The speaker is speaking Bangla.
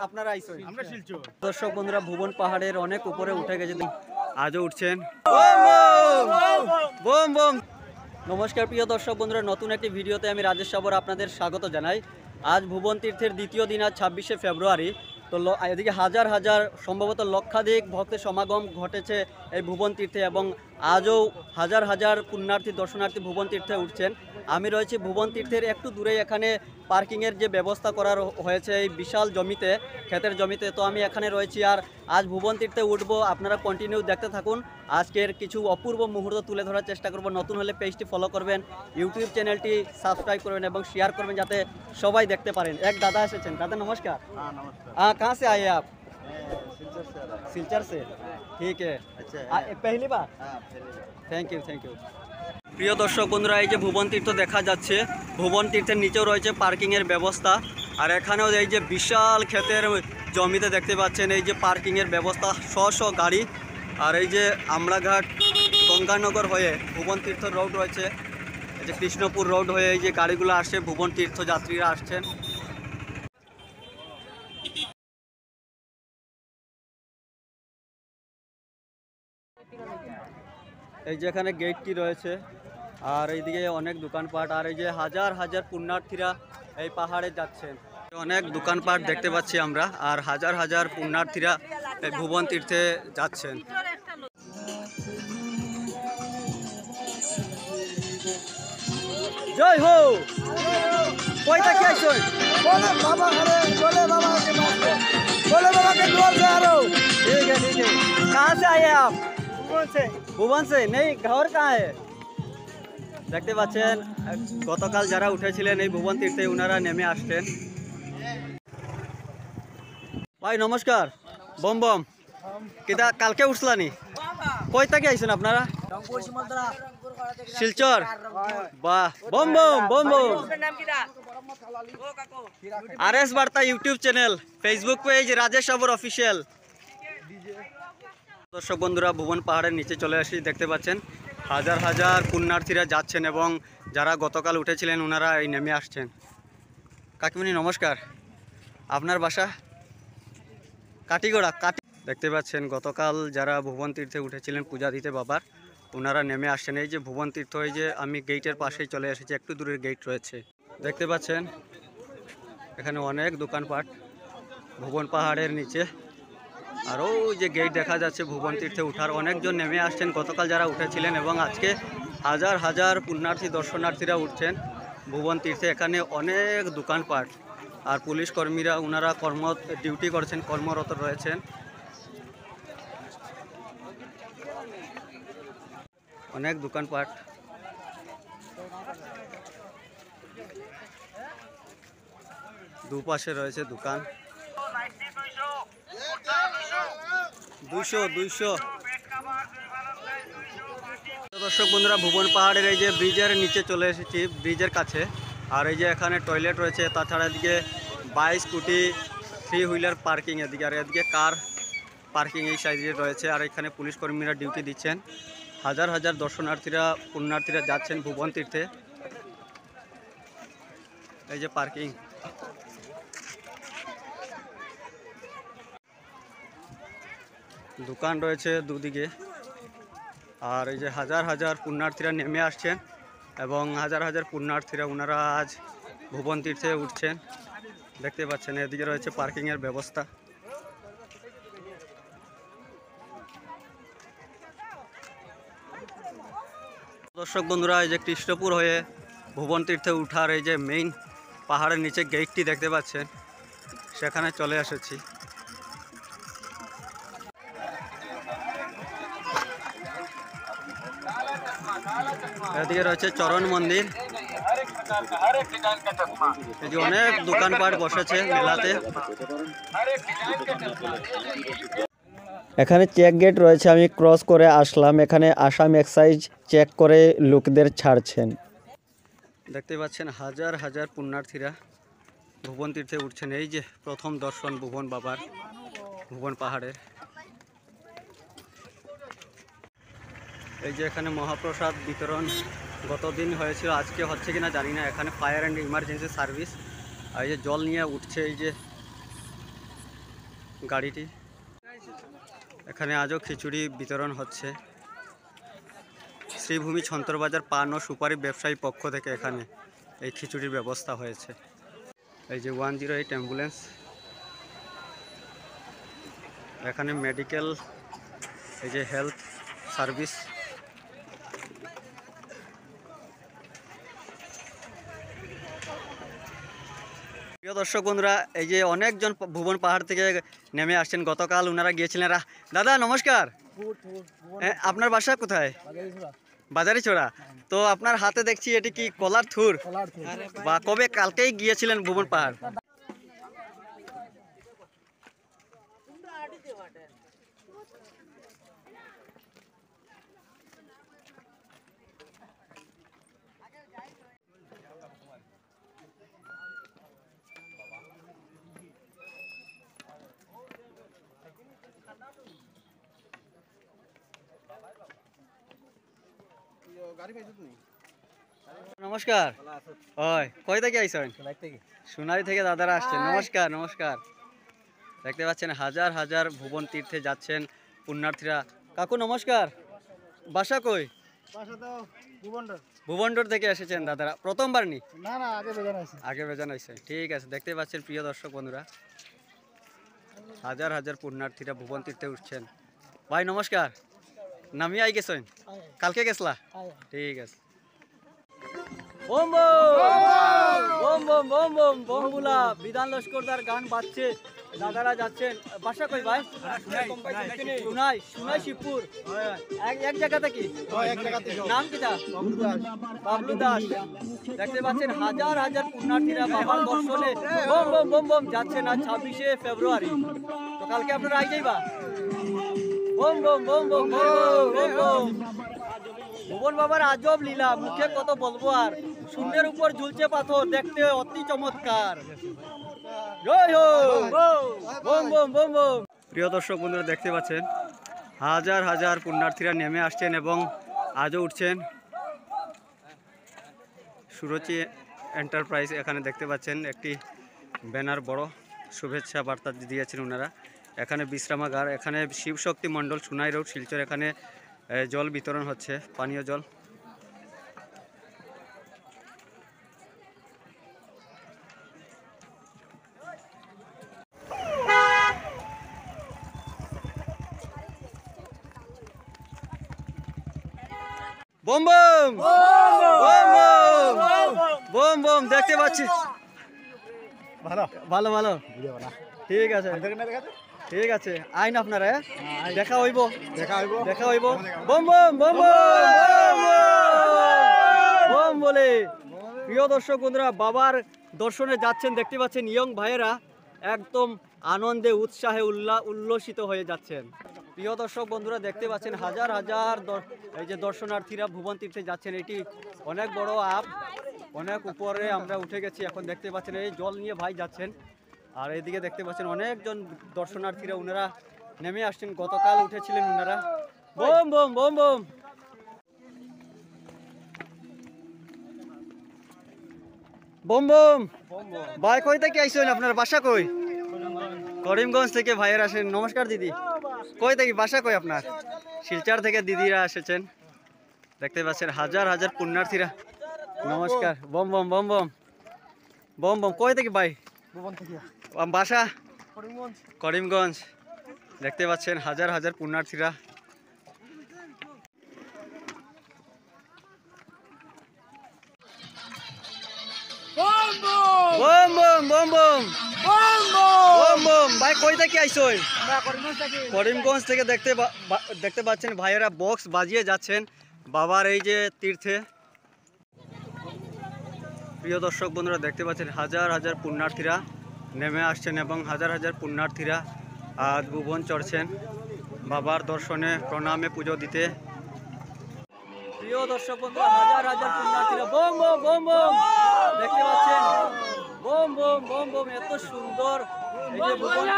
আপনারা আইছেন আমরা শিলচর। দর্শক বন্ধুরা ভুবন পাহাড়ের অনেক উপরে উঠে গেছে, আজও উঠছেন। বম বম। নমস্কার প্রিয় দর্শক বন্ধুরা, নতুন একটি ভিডিওতে আমি রাজেশ সাবর আপনাদের স্বাগত জানাই। আজ ভুবন তীর্থের দ্বিতীয় দিন, আজ 26শে ফেব্রুয়ারি। তো এদিকে হাজার হাজার সম্ভবত লক্ষাধিক ভক্তের সমাগম ঘটেছে এই ভুবন তীর্থে, এবং আজও হাজার হাজার পুণ্যার্থী দর্শনার্থী ভুবন তীর্থে উঠছেন। আমি রয়েছি ভুবন তীর্থের একটু দূরে, এখানে পার্কিংয়ের যে ব্যবস্থা করা হয়েছে এই বিশাল জমিতে, ক্ষেতের জমিতে। তো আমি এখানে রয়েছি আর আজ ভুবন তীর্থে উঠবো। আপনারা কন্টিনিউ দেখতে থাকুন, আজকের কিছু অপূর্ব মুহূর্ত তুলে ধরার চেষ্টা করব। নতুন হলে পেজটি ফলো করবেন, ইউটিউব চ্যানেলটি সাবস্ক্রাইব করবেন এবং শেয়ার করবেন যাতে সবাই দেখতে পারেন। এক দাদা এসেছেন। দাদা নমস্কার। हाँ, कहाँ से आए आप? सिलचर से। ठीक है। अच्छा, पहली बार? Thank you thank you. প্রিয় দর্শক বন্ধুরা, এই যে ভুবন তীর্থ দেখা যাচ্ছে, ভুবন তীর্থের নিচেও রয়েছে পার্কিংয়ের ব্যবস্থা, আর এখানেও এই যে বিশাল ক্ষেতের জমিতে দেখতে পাচ্ছেন এই যে পার্কিংয়ের ব্যবস্থা, শ গাড়ি। আর এই যে আমরাঘাট গঙ্গানগর হয়ে ভুবন তীর্থ রোড রয়েছে, এই যে কৃষ্ণপুর রোড হয়ে এই যে গাড়িগুলো আসছে, ভুবন তীর্থ যাত্রীরা আসছেন। এই যে এখানে গেটটি রয়েছে, আর এইদিকে অনেক দোকানপাট, আর এই যে হাজার হাজার পুণ্যার্থীরা এই পাহাড়ে যাচ্ছেন। অনেক দোকানপাট দেখতে পাচ্ছি আমরা, আর হাজার হাজার পুণ্যার্থীরা এই ভুবন তীর্থে যাচ্ছেন। জয় হো। কই থেকে আইছেন? বলে বাবা আরে বলে বাবা के पास बोले बाबा के द्वार से आ रहा हूं। ठीक है ठीक है। कहां से आए आप? ভুবন সে নেই, ঘর কাহা है? দেখতে পাচ্ছেন গতকাল যারা উঠেছিলেন এই ভুবন তীর্থে, ওনারা নেমে আসছেন। ভাই নমস্কার। বম বম। কিটা কালকে উঠলানি? কই থেকে আইছেন আপনারা? শিলচর। বাহ, বম বম বম বম। RS Barta YouTube channel, Facebook page Rajesh Sabar official. দর্শক বন্ধুরা, ভুবন পাহাড়ের নিচে চলে আসি। দেখতে পাচ্ছেন হাজার হাজার পুণ্যার্থীরা যাচ্ছেন, এবং যারা গতকাল উঠেছিলেন ওনারা এই নেমে আসছেন। কাকিমণি নমস্কার, আপনার বাসা? কাটিগড়া। দেখতে পাচ্ছেন গতকাল যারা ভুবন তীর্থে উঠেছিলেন পূজা দিতে বাবার, ওনারা নেমে আসছেন। এই যে ভুবন তীর্থ, এই যে আমি গেটের পাশেই চলে এসেছি, একটু দূরের গেট রয়েছে। দেখতে পাচ্ছেন এখানে অনেক দোকানপাট ভুবন পাহাড়ের নিচে, আর ওই যে গেট দেখা যাচ্ছে ভুবন তীর্থে উঠার। অনেকজন নেমে আসছেন গতকাল যারা উঠেছিলেন, এবং আজকে হাজার হাজার পুণ্যার্থী দর্শনার্থীরা উঠছেন ভুবন তীর্থে। এখানে অনেক দোকানপাট, আর পুলিশ কর্মীরা ওনারা ডিউটি করছেন, কর্মরত রয়েছেন। অনেক দোকানপাট, দুপাশে রয়েছে দোকান। 200 দর্শক বন্ধুরা, ভুবন পাহাড়ের এই যে ব্রিজের নিচে চলে এসেছি, ব্রিজের কাছে। আর এই যে এখানে টয়লেট রয়েছে, তাছাড়া এদিকে বাইক স্কুটি 3 হুইলার পার্কিং এদিকে, আর এদিকে কার পার্কিং এই সাইডে রয়েছে। আর এখানে পুলিশ কর্মীরা ডিউটি দিচ্ছেন। হাজার হাজার দর্শনার্থীরা পুণ্যার্থীরা যাচ্ছেন ভুবন তীর্থে। এই যে পার্কিং, দোকান রয়েছে দুদিকে, আর এই যে হাজার হাজার পুণ্যার্থীরা নেমে আসছেন, এবং হাজার হাজার পুণ্যার্থীরা ওনারা আজ ভুবন তীর্থে উঠছেন। দেখতে পাচ্ছেন এদিকে রয়েছে পার্কিংয়ের ব্যবস্থা। দর্শক বন্ধুরা, এই যে কৃষ্ণপুর হয়ে ভুবন তীর্থে উঠার এই যে মেইন পাহাড়ের নিচে গেটটি দেখতে পাচ্ছেন, সেখানে চলে এসেছি। এদিকে রয়েছে চরণ মন্দির। এই যে অনেক দোকানপাট বসেছে মেলাতে। এখানে চেক গেট রয়েছে, আমি ক্রস করে আসলাম। এখানে আসাম এক্সাইজ চেক করে লোকদের ছাড়ছেন। দেখতে পাচ্ছেন হাজার হাজার পুণ্যার্থীরা ভুবন তীর্থে উঠছেন। এই যে প্রথম দর্শন ভুবন বাবার, ভুবন পাহাড়ের। এই যে এখানে মহাপ্রসাদ বিতরণ গতদিন হয়েছিল, আজকে হচ্ছে কিনা জানি না। এখানে ফায়ার অ্যান্ড ইমার্জেন্সি সার্ভিস, আর এই যে জল নিয়ে উঠছে এই যে গাড়িটি। এখানে আজও খিচুড়ি বিতরণ হচ্ছে। শ্রীভূমি ছন্তরবাজার পান ও সুপারি ব্যবসায়ী পক্ষ থেকে এখানে এই খিচুড়ির ব্যবস্থা হয়েছে। এই যে 108 অ্যাম্বুলেন্স, এখানে মেডিকেল, এই যে হেলথ সার্ভিস। প্রিয় দর্শক বন্ধুরা, এই যে অনেকজন ভুবন পাহাড় থেকে নেমে আসছেন, গতকাল ওনারা গিয়েছিলেন। দাদা নমস্কার, আপনার বাসা কোথায়? বাজারিছড়া। তো আপনার হাতে দেখছি এটি কি কলার থুর, বা কবে কালকেই গিয়েছিলেন ভুবন পাহাড়? নমস্কার, কই থেকে আইছেন? সোনারি থেকে দাদারা আসছেন। নমস্কার নমস্কার। দেখতে পাচ্ছেন হাজার হাজার ভুবন তীর্থে যাচ্ছেন পুণ্যার্থীরা। কাকু নমস্কার, বাসা কই? ভুবনডোর থেকে এসেছেন দাদারা, প্রথমবার নি? আগে বেজান হয়েছে। ঠিক আছে, দেখতে পাচ্ছেন প্রিয় দর্শক বন্ধুরা, হাজার হাজার পুণ্যার্থীরা ভুবন তীর্থে উঠছেন। ভাই নমস্কার, নামিয়ে আই গেছেন? কালকে গেছলা? ঠিক আছে। বোম বোম বোম বোম বোম বোম বুলা বিধান লস্করদার গান বাজছে, দাদারা যাচ্ছেন। বাসা কই ভাই? সুনাই, সুনাই শিবপুর। এক জায়গাতে কি নাম কিটা? বাবলু দাস। দেখতে পাচ্ছেন হাজার হাজার পুণ্যার্থীরা বাবার দর্শনে বোম বোম বোম বোম যাচ্ছেন আজ 26শে ফেব্রুয়ারি। তো কালকে আপনারা আই যাইবা? বোম বোম বোম বোম বোম বোম। ভুবন বাবার আজব লীলা, মুখে কত বলবো আর। শূন্যের উপর ঝুলছে পাথর, দেখতে অতি চমৎকার। প্রিয় দর্শক বন্ধুরা, দেখতে পাচ্ছেন হাজার হাজার পুণ্যার্থীরা নেমে আসছেন এবং আজও উঠছেন। সুরুচি এন্টারপ্রাইজ, এখানে দেখতে পাচ্ছেন একটি ব্যানার, বড় শুভেচ্ছা বার্তা দিয়েছেন ওনারা। এখানে বিশ্রামাগার, এখানে শিবশক্তি মণ্ডল, সুনাই রোড, শিলচর। এখানে জল বিতরণ হচ্ছে, পানীয় জল। বোম বোম বোম বোম বোম দেখতে পাচ্ছি। ভালো ভালো ভালো, ঠিক আছে ঠিক আছে। আইন আপনারা দেখা হইব, দেখা হইব। বোম বোম বোম বোম বলে। প্রিয় দর্শক বন্ধুরা, বাবার দর্শনে যাচ্ছেন, দেখতে পাচ্ছেন ইয়ং ভাইয়েরা একদম আনন্দে উৎসাহে উল্লসিত হয়ে যাচ্ছেন। প্রিয় দর্শক বন্ধুরা, দেখতে পাচ্ছেন হাজার হাজার এই যে দর্শনার্থীরা ভুবন তীর্থে যাচ্ছেন। এটি অনেক বড় আপ, অনেক উপরে আমরা উঠে গেছি। এখন দেখতে পাচ্ছেন এই জল নিয়ে ভাই যাচ্ছেন। আর এইদিকে দেখতে পাচ্ছেন অনেকজন দর্শনার্থীরা, ওনারা নেমে আসছেন, গতকাল উঠেছিলেন ওনারা। বোম বোম বোম বোম। বোম বোম ভাই, কই থেকে আইছেন? আপনার বাসা কই? করিমগঞ্জ থেকে ভাইয়ের আসেন। নমস্কার দিদি, কই থেকে বাসা কই আপনার? শিলচর থেকে দিদিরা এসেছেন। দেখতে পাচ্ছেন হাজার হাজার পুণ্যার্থীরা। নমস্কার। বোম বোম বোম বোম বোম বোম। কই থেকে ভাই? বাসা করিমগঞ্জ। দেখতে পাচ্ছেন হাজার হাজার পুণ্যার্থীরা। বোম বোম বোম বোম বোম বোম। ভাই কই থেকে আইছো? করিমগঞ্জ থেকে। দেখতে পাচ্ছেন ভাইয়েরা বক্স বাজিয়ে যাচ্ছেন বাবার এই যে তীর্থে। প্রিয় দর্শক বন্ধুরা, দেখতে পাচ্ছেন হাজার হাজার পুণ্যার্থীরা নেমে আসছেন এবং হাজার হাজার পুণ্যার্থীরা আজ ভুবন চড়ছেন বাবার দর্শনে, প্রণামে পুজো দিতে। প্রিয় দর্শক বন্ধুরা, হাজার হাজার পুণ্যার্থীরা বোম বোম বোম বোম দেখতে পাচ্ছেন। বোম বোম বোম বোম। এত সুন্দর এই যে ভুবন